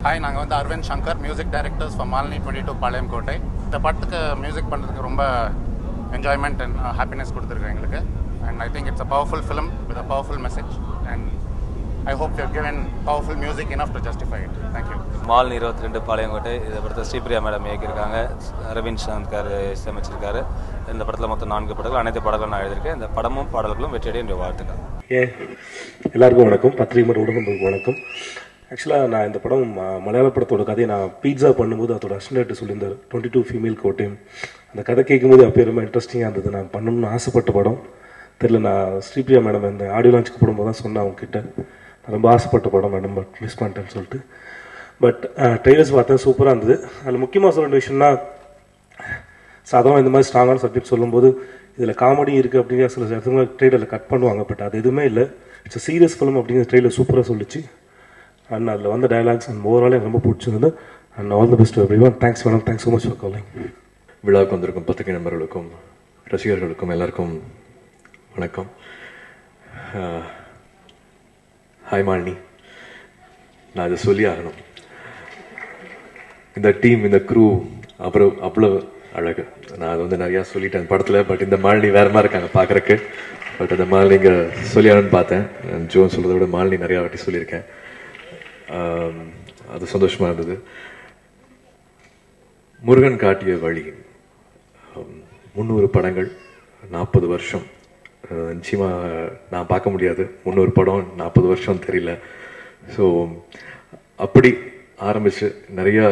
Hi, நாங்கள் வந்து Aravind Shankar, music directors for Malini 22 Palayam Kottai. இந்த படத்துக்கு மியூசிக் பண்ணுறதுக்கு ரொம்ப என்ஜாய்மெண்ட் அண்ட் ஹாப்பினஸ் கொடுத்துருக்கு எங்களுக்கு. And I think it's a powerful film with a powerful message and I hope you have given powerful music enough to justify it. Thank you. Malini 22 Palayamkottai. இந்த படத்தை Sripriya madam இயக்கியிருக்காங்க. அரவிந்த் சங்கர் இசையமைச்சிருக்காரு. இந்த படத்தில் மொத்தம் 4 படங்கள், அனைத்து பாடல்களும் நான் எழுதியிருக்கேன். இந்த படமும் பாடல்களும் வெற்றியடைய என்னுடைய வாழ்த்துக்கள். எல்லாருக்கும் வணக்கம். பத்திரிகை உடம்புக்கு வணக்கம். ஆக்சுவலாக நான் இந்த படம் மலையாள படத்தோட கதையை நான் பீட்சா பண்ணும்போது அதோட அசிஸ்டன்ட் சொல்லியிருந்தார் 22 ஃபீமேல் கோட்டையும். அந்த கதை கேட்கும்போது அப்போ ரொம்ப இன்ட்ரெஸ்டிங்காக இருந்தது. நான் பண்ணணும்னு ஆசைப்பட்ட படம். தெரியல, நான் ஸ்ரீபிரியா மேடம் இந்த ஆடியோ லான்ச்சுக்கு போடும்போது தான் சொன்னேன் அவங்ககிட்ட, நான் ரொம்ப ஆசைப்பட்ட படம் மேடம், பட் மிஸ் பண்ணிட்டேன்னு சொல்லிட்டு. பட் ட்ரெய்லர்ஸ் பார்த்தேன், சூப்பராக இருந்தது. அதில் முக்கியமாக சொல்ல வேண்டிய விஷயம்னா, சாதாரண இந்த மாதிரி ஸ்ட்ராங்கான சப்ஜெக்ட் சொல்லும்போது இதில் காமெடி இருக்குது அப்படிங்கிற சில இடத்துல ட்ரெய்லரில் கட் பண்ணுவாங்க. பட் அது எதுவுமே இல்லை. இட்ஸ் அ சீரியஸ் ஃபிலிம் அப்படிங்கிற ட்ரெய்லர் சூப்பராக சொல்லிச்சு. அண்ட் அதில் வந்து டயலாக்ஸ் அண்ட் ஓவரால் எனக்கு ரொம்ப பிடிச்சிருந்தது. And all the best to everyone. Thanks madam, thanks so much for calling. விழாவுக்கு வந்திருக்கும் பத்திரிகை நண்பர்களுக்கும் ரசிகர்களுக்கும் எல்லாருக்கும் வணக்கம். ஹாய் மாலினி, நான் இதை சொல்லி ஆகணும். இந்த டீம், இந்த க்ரூ அப்புறம் அவ்வளோ அழகு. நான் அது வந்து நிறையா சொல்லிட்டேன் படத்தில். பட் இந்த மாலினி வேறு மாதிரி இருக்காங்க பார்க்குறக்கு. பட் அந்த மாலினி இங்கே சொல்லி ஆகணும்னு பார்த்தேன். ஜோன் சொல்கிறத விட மாலினி நிறையா வாட்டி சொல்லியிருக்கேன். அது சந்தோஷமாக இருந்தது. முருகன் காட்டிய வழி, 300 படங்கள், 40 வருஷம். நிச்சயமாக நான் பார்க்க முடியாது 300 படம் 40 வருஷம் தெரியல. ஸோ அப்படி ஆரம்பித்து நிறையா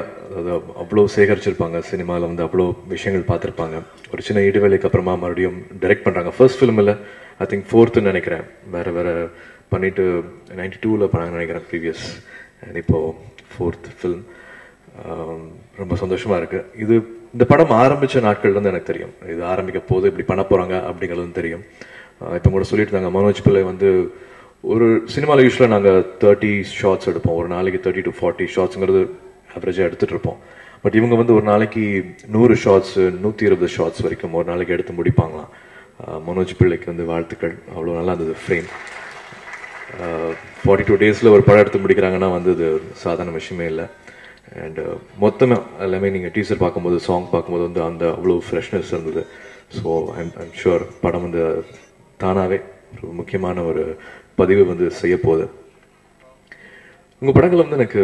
அவ்வளோ சேகரிச்சிருப்பாங்க. சினிமாவில் வந்து அவ்வளோ விஷயங்கள் பார்த்துருப்பாங்க. ஒரு சின்ன இடைவேளைக்கு அப்புறமா மறுபடியும் டைரக்ட் பண்ணுறாங்க. ஃபர்ஸ்ட் ஃபிலிமில் ஐ திங்க் 4th நினைக்கிறேன், வேறு பண்ணிவிட்டு 92 பண்ணாங்கன்னு நினைக்கிறேன் ப்ரீவியஸ். அண்ட் இப்போது 4th ஃபிலிம். ரொம்ப சந்தோஷமாக இருக்குது. இந்த படம் ஆரம்பித்த நாட்கள்லேருந்து எனக்கு தெரியும் இது ஆரம்பிக்க போது இப்படி பண்ண போகிறாங்க அப்படிங்கிறதும் தெரியும். இப்போ கூட சொல்லிட்டு இருந்தாங்க மனோஜ் பிள்ளை வந்து, ஒரு சினிமாவில் யூஸ்வலாக நாங்கள் 30 ஷார்ட்ஸ் எடுப்போம். ஒரு நாளைக்கு 30 to 40 ஷார்ட்ஸுங்கிறது ஆவரேஜாக எடுத்துகிட்டு இருப்போம். பட் இவங்க வந்து ஒரு நாளைக்கு 100 ஷார்ட்ஸு 120 ஷார்ட்ஸ் வரைக்கும் ஒரு நாளைக்கு எடுத்து முடிப்பாங்களாம். மனோஜ் பிள்ளைக்கு வந்து வாழ்த்துக்கள். அவ்வளோ நல்லா இருந்தது ஃப்ரேம். 42 டேஸில் ஒரு படம் எடுத்து முடிக்கிறாங்கன்னா வந்து இது சாதாரண விஷயமே இல்லை. அண்ட் மொத்தமாக எல்லாமே நீங்கள் டீசர் பார்க்கும்போது, சாங் பார்க்கும்போது வந்து அந்த அவ்வளோ ஃப்ரெஷ்னஸ் இருந்தது. ஸோ ஐம் ஷுர் படம் வந்து தானாகவே ஒரு முக்கியமான ஒரு பதிவு வந்து செய்ய போகுது. உங்கள் படங்கள் வந்து எனக்கு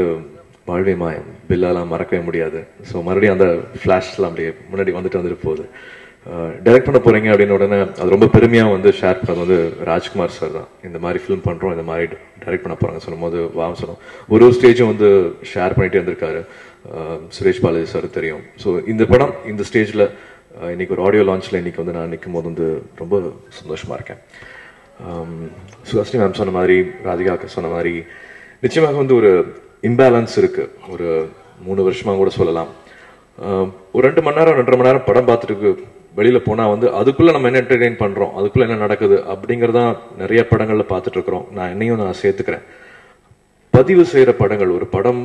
வாழ்வே மாயம், பில்லாலாம் மறக்கவே முடியாது. ஸோ மறுபடியும் அந்த ஃப்ளாஷ்லாம் அப்படியே முன்னாடி வந்துட்டு போகுது. டைரக்ட் பண்ண போகிறீங்க அப்படின்னு உடனே அது ரொம்ப பெருமையாக வந்து ஷேர் பண்ணது வந்து ராஜ்குமார் சார் தான். இந்த மாதிரி ஃபிலிம் பண்ணுறோம், இந்த மாதிரி டைரக்ட் பண்ண போகிறாங்க சொல்லும் போது சொன்னோம். ஒரு ஸ்டேஜும் வந்து ஷேர் பண்ணிகிட்டே இருந்திருக்காரு. சுரேஷ் பாலாஜி சார் தெரியும். ஸோ இந்த படம் இந்த ஸ்டேஜில் இன்னைக்கு ஒரு ஆடியோ லான்ச்சில் இன்னைக்கு வந்து நான் நிற்கும் போது வந்து ரொம்ப சந்தோஷமாக இருக்கேன். சுஹாசினி மேம் சொன்ன மாதிரி, ராதிகா சொன்ன மாதிரி, நிச்சயமாக வந்து ஒரு இம்பேலன்ஸ் இருக்குது. ஒரு 3 வருஷமாக கூட சொல்லலாம். ஒரு 2 மணி நேரம் 2.5 மணி நேரம் படம் பார்த்துட்டு வெளியில் போனால் வந்து அதுக்குள்ளே நம்ம என்ன என்டர்டெயின் பண்ணுறோம், அதுக்குள்ளே என்ன நடக்குது அப்படிங்கிறதான் நிறைய படங்களில் பார்த்துட்டு இருக்கிறோம். நான் சேர்த்துக்கிறேன். பதிவு செய்கிற படங்கள், ஒரு படம்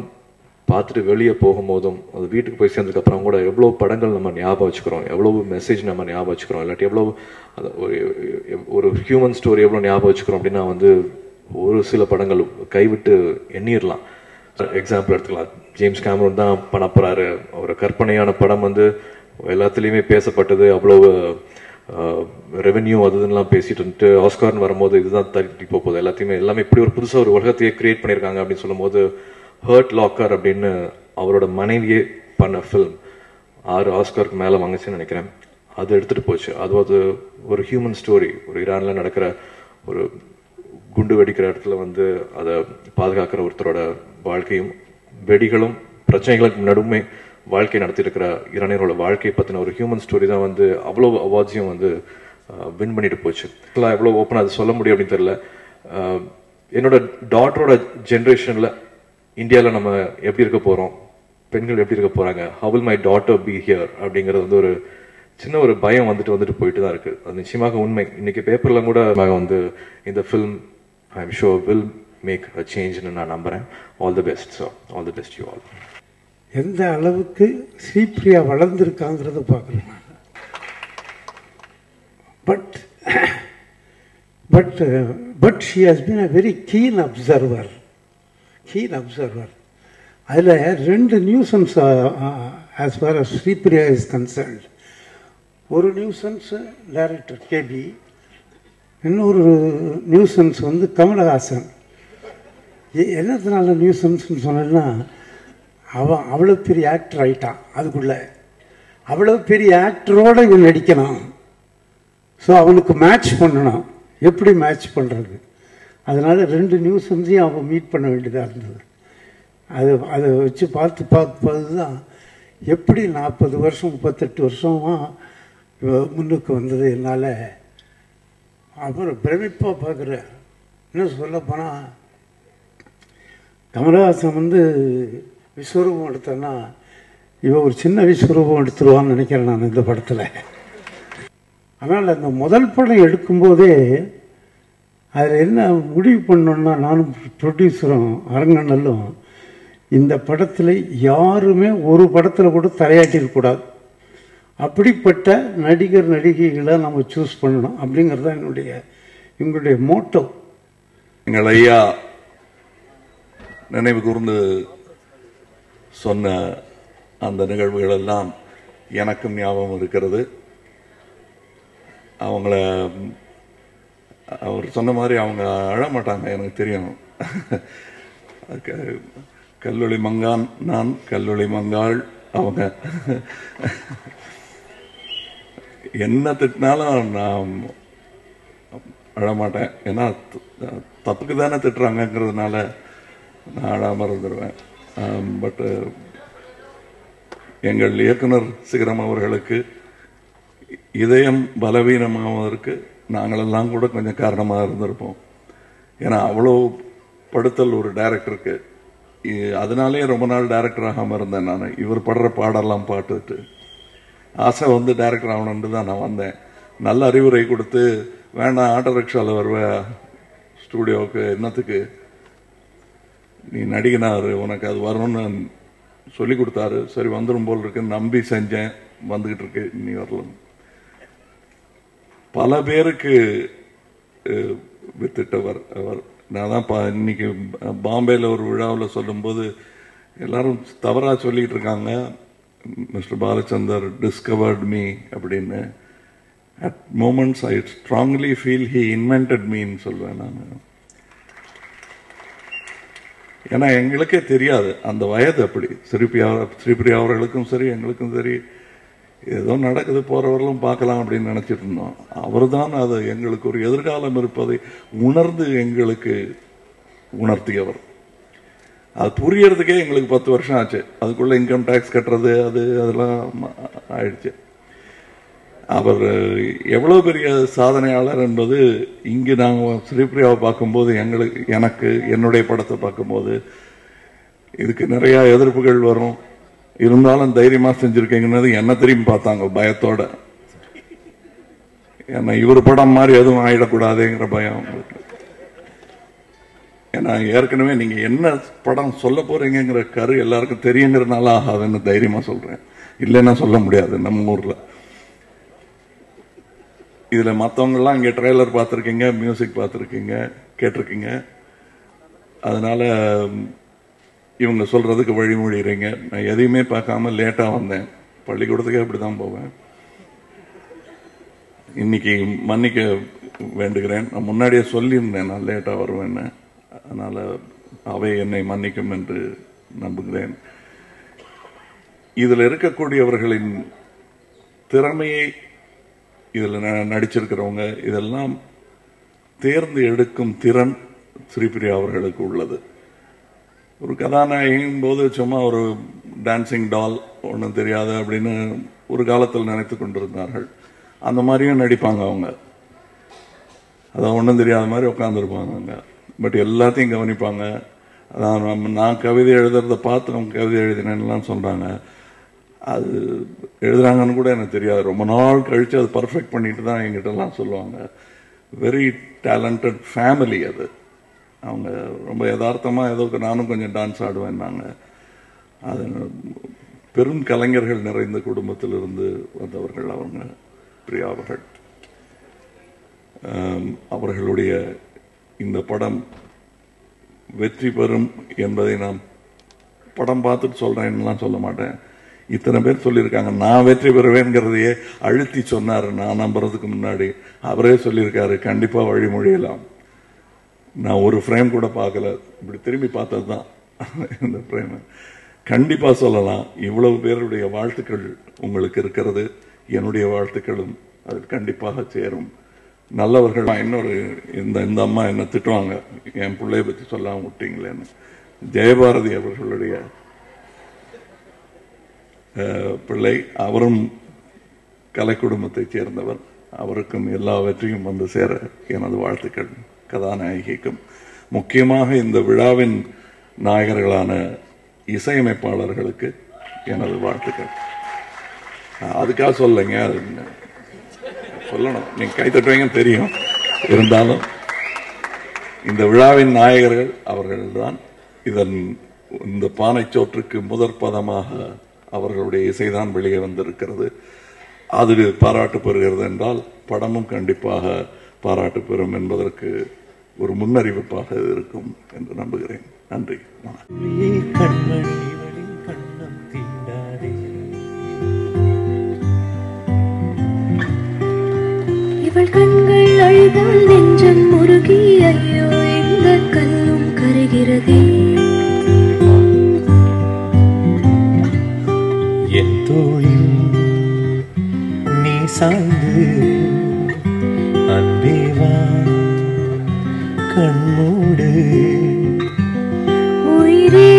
பார்த்துட்டு வெளியே போகும்போதும் அது வீட்டுக்கு போய் சேர்ந்ததுக்கு அப்புறம் கூட எவ்வளோ படங்கள் நம்ம ஞாபகம் வச்சுக்கிறோம், எவ்வளோ மெசேஜ் நம்ம ஞாபகம் வச்சுக்கிறோம், இல்லாட்டி எவ்வளோ ஒரு ஹியூமன் ஸ்டோரி எவ்வளோ ஞாபகம் வச்சுக்கிறோம் அப்படின்னா வந்து ஒரு சில படங்கள் கைவிட்டு எண்ணிடலாம். எக்ஸாம்பிள் எடுத்துக்கலாம், ஜேம்ஸ் கேமரூன் தான் பண்ண போகிறாரு. ஒரு கற்பனையான படம் வந்து எல்லாத்துலேயுமே பேசப்பட்டது, அவ்வளோ ரெவென்யூ அதுலாம் பேசிட்டு வந்துட்டு ஆஸ்கார்னு வரும்போது இதுதான் தட்டி போகுது. எல்லாமே இப்படி ஒரு புதுசாக ஒரு உலகத்தையே கிரியேட் பண்ணியிருக்காங்க அப்படின்னு சொல்லும் போது, ஹர்ட் லாக்கர் அப்படின்னு அவரோட மனைவியே பண்ண ஃபில்ம் 6 ஆஸ்காருக்கு மேலே வாங்கிச்சுன்னு நினைக்கிறேன். அது எடுத்துகிட்டு போச்சு. அது ஒரு ஹியூமன் ஸ்டோரி. ஒரு ஈரானில் நடக்கிற ஒரு குண்டு வெடிக்கிற இடத்துல வந்து அதை பாதுகாக்கிற ஒருத்தரோட வாழ்க்கையும் வெடிகளும் பிரச்சனைகளுக்கு நடுவுமே வாழ்க்கை நடத்திருக்கிற ஈரானியரோட வாழ்க்கையை பற்றின ஒரு ஹியூமன் ஸ்டோரி தான் வந்து அவ்வளோ அவார்ட்ஸையும் வந்து வின் பண்ணிட்டு போச்சு. எவ்வளோ ஓப்பனாக அது சொல்ல முடியும் அப்படின்னு தெரியல. என்னோட டாட்டரோட ஜென்ரேஷனில் இந்தியாவில் நம்ம எப்படி இருக்க போகிறோம், பெண்கள் எப்படி இருக்க போகிறாங்க, how will my daughter be here அப்படிங்கிறது வந்து ஒரு சின்ன ஒரு பயம் வந்துட்டு போயிட்டு தான் இருக்குது. அது நிச்சயமாக உண்மை. இன்னைக்கு பேப்பரில் கூட வந்து இந்த film I am sure will make a சேஞ்ச்னு நான் நம்புகிறேன். All the best. So all the best you all. எந்த அளவுக்கு ஸ்ரீபிரியா வளர்ந்துருக்காங்கிறத பார்க்குறேன். But she has been a very keen observer. அதில் 2 nuisance as far as Sripriya is concerned. ஒரு நியூசன்ஸ் டைரக்டர் கேபி, இன்னொரு நியூசன்ஸ் வந்து கமலஹாசன். என்னத்தினால நியூசன்ஸ்னு சொன்னேன்னா, அவன் அவ்வளோ பெரிய ஆக்டர் ஆகிட்டான். அதுக்குள்ளே அவ்வளோ பெரிய ஆக்டரோடு இவன் நடிக்கணும். ஸோ அவனுக்கு மேட்ச் பண்ணணும். எப்படி மேட்ச் பண்ணுறது? அதனால் 2 நியூசன்ஸையும் அவன் மீட் பண்ண வேண்டியதாக இருந்தது. அதை வச்சு பார்த்து தான் எப்படி 40 வருஷம் 38 வருஷமாக முன்னுக்கு வந்தது. என்னால் அப்புறம் பிரமிப்பாக பார்க்குறேன். இன்னும் சொல்லப்போனால் கமலஹாசன் வந்து விஸ்வரூபம் எடுத்தேன்னா இவன் ஒரு சின்ன விஸ்வரூபம் எடுத்துருவான்னு நினைக்கிறேன் நான் இந்த படத்தில். ஆனால் அந்த முதல் படம் எடுக்கும்போதே அதில் என்ன முடிவு பண்ணோன்னா, நானும் ப்ரொடியூசரும் அரங்கண்ணலும் இந்த படத்தில் யாருமே ஒரு படத்தில் கூட தலையாட்டிருக்கக்கூடாது. அப்படிப்பட்ட நடிகர் நடிகைகளை நம்ம சூஸ் பண்ணணும் அப்படிங்கிறது தான் எங்களுடைய மோட்டோ. எங்கள் ஐயா நினைவு கூர்ந்து சொன்ன அந்த நிகழ்வுகள் எல்லாம் எனக்கும் ஞாபகம் இருக்கிறது. அவர் சொன்ன மாதிரி அவங்க அழமாட்டாங்க, எனக்கு தெரியும். கல்லொளி மங்கான் நான், கல்லொளி மங்காள் அவங்க. என்ன திட்டினாலும் நான் அழமாட்டேன். ஏன்னா தப்புக்கு தானே திட்டுறாங்கிறதுனால நான் அழாம இருந்துருவேன். பட் எங்கள் இயக்குனர் சிகரம் அவர்களுக்கு இதயம் பலவீனமாவதற்கு நாங்களெல்லாம் கூட கொஞ்சம் காரணமாக இருந்திருப்போம். ஏன்னா அவ்வளோ படுத்தல் ஒரு டைரக்டருக்கு. அதனாலே ரொம்ப நாள் டைரக்டர் ஆகாமல் இருந்தேன் நான். இவர் படுற பாடெல்லாம் பாட்டுட்டு ஆசை வந்து டைரக்டர் ஆகணுன்ட்டு தான் நான் வந்தேன். நல்ல அறிவுரை கொடுத்து, வேண்டாம் ஆட்டோ ரிக்ஷாவில் வருவேன் ஸ்டூடியோவுக்கு, என்னத்துக்கு நீ நடிகனாரு, உனக்கு அது வரணும்னு சொல்லி கொடுத்தாரு. சரி வந்துடும் போல் இருக்கு நம்பி செஞ்சேன், வந்துகிட்டு இருக்கு, நீ வரலாம். பல பேருக்கு வித்திட்டவர் அவர். நான் தான் இன்னைக்கு பாம்பேல ஒரு விழாவில் சொல்லும்போது எல்லாரும் தவறா சொல்லிட்டு இருக்காங்க, மிஸ்டர் பாலச்சந்தர் டிஸ்கவர்ட் மீ அப்படின்னு. At moments I strongly feel he invented மீன்னு சொல்வேன் நான். ஏன்னா எங்களுக்கே தெரியாது அந்த வயது அப்படி. ஸ்ரீபிரியா அவர்களுக்கும் சரி எங்களுக்கும் சரி ஏதோ நடக்குது, போறவர்களும் பார்க்கலாம் அப்படின்னு நினைச்சிட்டு இருந்தோம். அவர் தான் அது எங்களுக்கு ஒரு எதிர்காலம் இருப்பதை உணர்ந்து எங்களுக்கு உணர்த்தியவர். அது புரியறதுக்கே எங்களுக்கு 10 வருஷம் ஆச்சு. அதுக்குள்ள இன்கம் டேக்ஸ் கட்டுறது அதெல்லாம் ஆயிடுச்சு. அவர் எவ்வளவு பெரிய சாதனையாளர் என்பது இங்கு நாங்கள் ஸ்ரீபிரியாவை பார்க்கும்போது எனக்கு என்னுடைய படத்தை பார்க்கும்போது இதுக்கு நிறைய எதிர்ப்புகள் வரும். இருந்தாலும் தைரியமா செஞ்சிருக்கீங்கன்னு என்ன திரும்பி பார்த்தாங்க பயத்தோட. ஏன்னா இவர் படம் மாதிரி எதுவும் ஆயிடக்கூடாதுங்கிற பயம் உங்களுக்கு. ஏன்னா ஏற்கனவே நீங்க என்ன படம் சொல்ல போறீங்கிற கரு எல்லாருக்கும் தெரியுங்கிறதுனால ஆகாதுன்னு தைரியமா சொல்றேன். இல்லைன்னா சொல்ல முடியாது நம்ம ஊர்ல. இதுல மற்றவங்க எல்லாம் இங்க ட்ரெய்லர் பார்த்துருக்கீங்க, மியூசிக் பார்த்துருக்கீங்க, கேட்டிருக்கீங்க. அதனால இவங்க சொல்றதுக்கு வழிமொழிறீங்க. நான் எதையுமே பார்க்காம லேட்டா வந்தேன். பள்ளிக்கூடத்துக்கே அப்படிதான் போவேன். இன்னைக்கு மன்னிக்க வேண்டுகிறேன். நான் முன்னாடியே சொல்லியிருந்தேன் நான் லேட்டா வருவேன்னு. அதனால அவை என்னை மன்னிக்கும் என்று நம்புகிறேன். இதுல இருக்கக்கூடியவர்களின் திறமையை, இதுல நடிச்சிருக்கிறவங்க இதெல்லாம் தேர்ந்து எடுக்கும் திறன் ஸ்ரீபிரியா அவர்களுக்கு உள்ளது. ஒரு கதாநாயகின் போது சும்மா ஒரு டான்சிங் டால், ஒன்றும் தெரியாது அப்படின்னு ஒரு காலத்தில் நினைத்து கொண்டிருந்தார்கள். அந்த மாதிரியும் நடிப்பாங்க அவங்க. அதான் ஒன்றும் தெரியாத மாதிரி உட்காந்துருப்பாங்க அவங்க. பட் எல்லாத்தையும் கவனிப்பாங்க. அதான் நான் கவிதை எழுதுறத பார்த்து அவங்க கவிதை எழுதினேன்லாம் சொல்றாங்க. அது எழுதுறாங்கன்னு கூட எனக்கு தெரியாது. ரொம்ப நாள் கழிச்சு அது பர்ஃபெக்ட் பண்ணிட்டு தான் எங்கிட்ட எல்லாம் சொல்லுவாங்க. வெரி டேலண்டட் ஃபேமிலி அது. அவங்க ரொம்ப யதார்த்தமா ஏதோ நானும் கொஞ்சம் டான்ஸ் ஆடுவேன்னாங்க. அது பெரும் கலைஞர்கள் நிறைந்த குடும்பத்திலிருந்து வந்தவர்கள் அவங்க பிரியா அவர்கள். அவர்களுடைய இந்த படம் வெற்றி பெறும் என்பதை நாம் படம் பார்த்துட்டு சொல்கிறேன்னுலாம் சொல்ல மாட்டேன். இத்தனை பேர் சொல்லியிருக்காங்க. நான் வெற்றி பெறுவேங்கிறதையே அழுத்தி சொன்னார். நான் நம்புறதுக்கு முன்னாடி அவரே சொல்லியிருக்காரு, கண்டிப்பாக வழிமொழியலாம். நான் ஒரு ஃப்ரேம் கூட பார்க்கல, இப்படி திரும்பி பார்த்தது தான் இந்த ஃப்ரேம். கண்டிப்பாக சொல்லலாம், இவ்வளவு பேருடைய வாழ்த்துக்கள் உங்களுக்கு இருக்கிறது. என்னுடைய வாழ்த்துக்களும் அது கண்டிப்பாக சேரும். நல்லவர்கள். இன்னொரு இந்த அம்மா என்ன திட்டுவாங்க, என் பிள்ளைய பற்றி சொல்லாம விட்டீங்களேன்னு. ஜெயபாரதி அவர்களுடைய பிள்ளை, அவரும் கலை குடும்பத்தைச் சேர்ந்தவர். அவருக்கும் எல்லா வெற்றியும் வந்து சேர எனது வாழ்த்துக்கள். கதாநாயகிக்கும் முக்கியமாக இந்த விழாவின் நாயகர்களான இசையமைப்பாளர்களுக்கு எனது வாழ்த்துக்கள். அதுக்காக சொல்லுங்க, சொல்லணும், நீங்க கை தட்டுவீங்கன்னு தெரியும். இருந்தாலும் இந்த விழாவின் நாயகர்கள் அவர்கள்தான். இந்த பானைச்சோற்றுக்கு முதற் பதமாக அவர்களுடைய இசைதான் வெளியே வந்திருக்கிறது. அது பாராட்டு பெறுகிறது என்றால் படமும் கண்டிப்பாக பாராட்டு பெறும் என்பதற்கு ஒரு முன்னறிவிப்பாக இருக்கும் என்று நம்புகிறேன். நன்றி. இவள் கண்கள் அழுதால் நெஞ்சம் முருகி, ஐயோ இந்த கல்லும் கருகிறதே. என் தோளில் நீ சாய்ந்து அன்பேவா கண்மூடு. உயிரே